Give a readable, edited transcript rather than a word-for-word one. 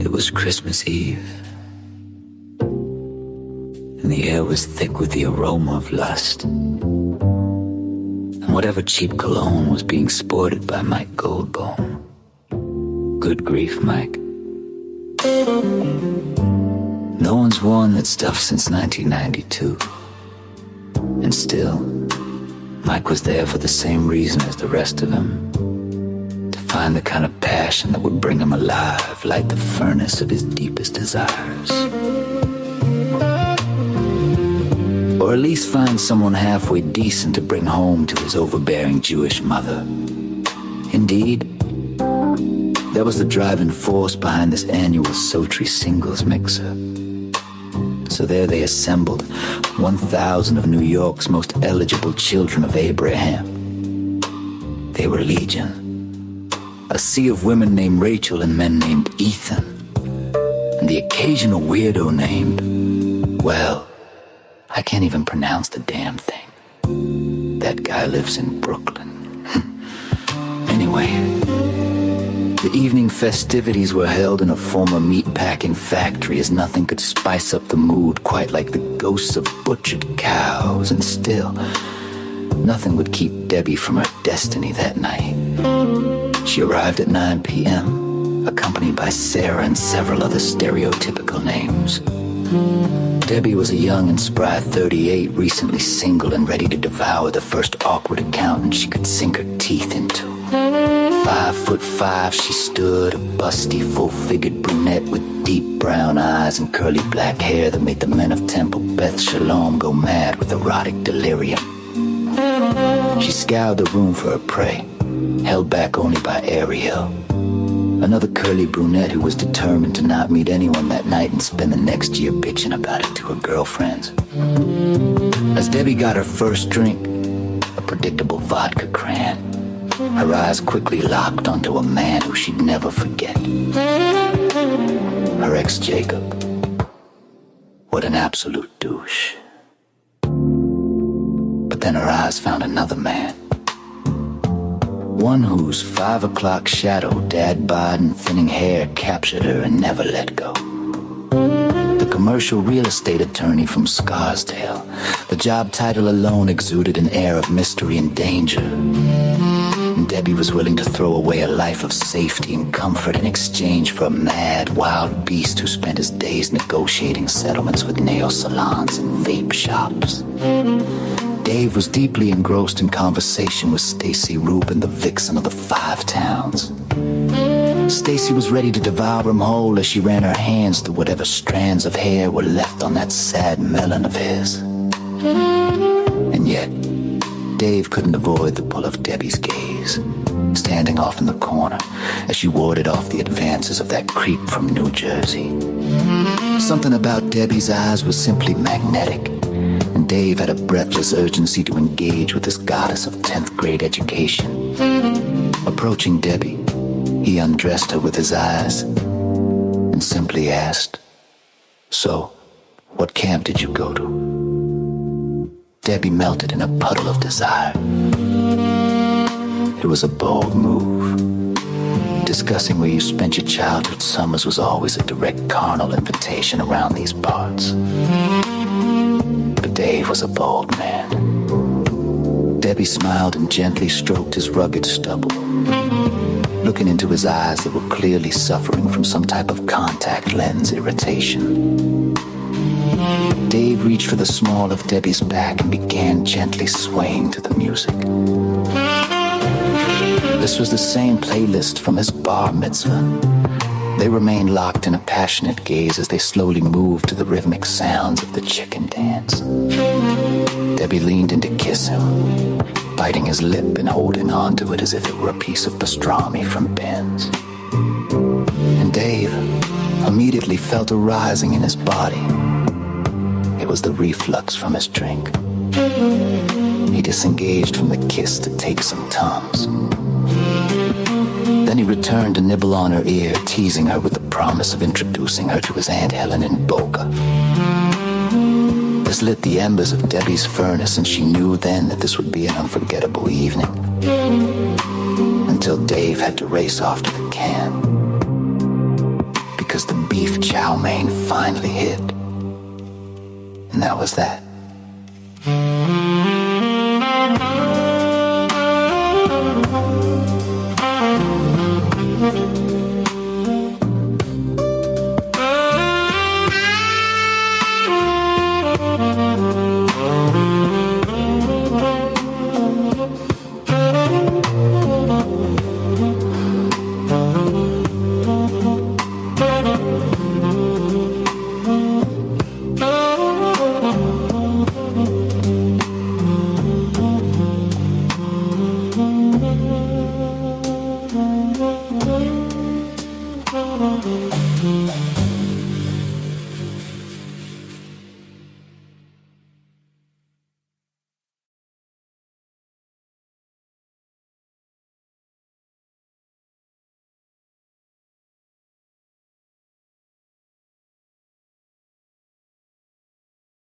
It was Christmas Eve, and the air was thick with the aroma of lust, and whatever cheap cologne was being sported by Mike Goldbone. Good grief, Mike. No one's worn that stuff since 1992. And still, Mike was there for the same reason as the rest of them. To find the kind of passion that would bring him alive, light the furnace of his deepest desires. Or at least find someone halfway decent to bring home to his overbearing Jewish mother. Indeed, that was the driving force behind this annual sultry singles mixer. So there they assembled, 1,000 of New York's most eligible children of Abraham. They were legion. A sea of women named Rachel and men named Ethan. And the occasional weirdo named, well, I can't even pronounce the damn thing. That guy lives in Brooklyn. Anyway, the evening festivities were held in a former meatpacking factory, as nothing could spice up the mood quite like the ghosts of butchered cows, and still, nothing would keep Debbie from her destiny that night. She arrived at 9 p.m., accompanied by Sarah and several other stereotypical names. Debbie was a young and spry 38, recently single and ready to devour the first awkward accountant she could sink her teeth into. 5'5" she stood, a busty, full-figured brunette with deep brown eyes and curly black hair that made the men of Temple Beth Shalom go mad with erotic delirium. She scoured the room for her prey, held back only by Ariel, another curly brunette who was determined to not meet anyone that night and spend the next year bitching about it to her girlfriends. As Debbie got her first drink, a predictable vodka cran, her eyes quickly locked onto a man who she'd never forget. Her ex-Jacob. What an absolute douche. But then her eyes found another man. One whose 5 o'clock shadow, dad-bod and thinning hair captured her and never let go. The commercial real estate attorney from Scarsdale. The job title alone exuded an air of mystery and danger. And Debbie was willing to throw away a life of safety and comfort in exchange for a mad, wild beast who spent his days negotiating settlements with nail salons and vape shops. Dave was deeply engrossed in conversation with Stacy Rubin, the vixen of the 5 towns. Stacy was ready to devour him whole as she ran her hands through whatever strands of hair were left on that sad melon of his. And yet, Dave couldn't avoid the pull of Debbie's gaze, standing off in the corner as she warded off the advances of that creep from New Jersey. Something about Debbie's eyes was simply magnetic, and Dave had a breathless urgency to engage with this goddess of 10th grade education. Approaching Debbie, he undressed her with his eyes and simply asked, "So, what camp did you go to?" Debbie melted in a puddle of desire. It was a bold move. Discussing where you spent your childhood summers was always a direct carnal invitation around these parts. But Dave was a bold man. Debbie smiled and gently stroked his rugged stubble, looking into his eyes that were clearly suffering from some type of contact lens irritation. Dave reached for the small of Debbie's back and began gently swaying to the music. This was the same playlist from his bar mitzvah. They remained locked in a passionate gaze as they slowly moved to the rhythmic sounds of the chicken dance. Debbie leaned in to kiss him, biting his lip and holding on to it as if it were a piece of pastrami from Ben's. And Dave immediately felt a rising in his body. It was the reflux from his drink. He disengaged from the kiss to take some Tums. Then he returned to nibble on her ear, teasing her with the promise of introducing her to his Aunt Helen in Boca. This lit the embers of Debbie's furnace, and she knew then that this would be an unforgettable evening. Until Dave had to race off to the camp. because the beef chow mein finally hit. And that was that. Mm-hmm.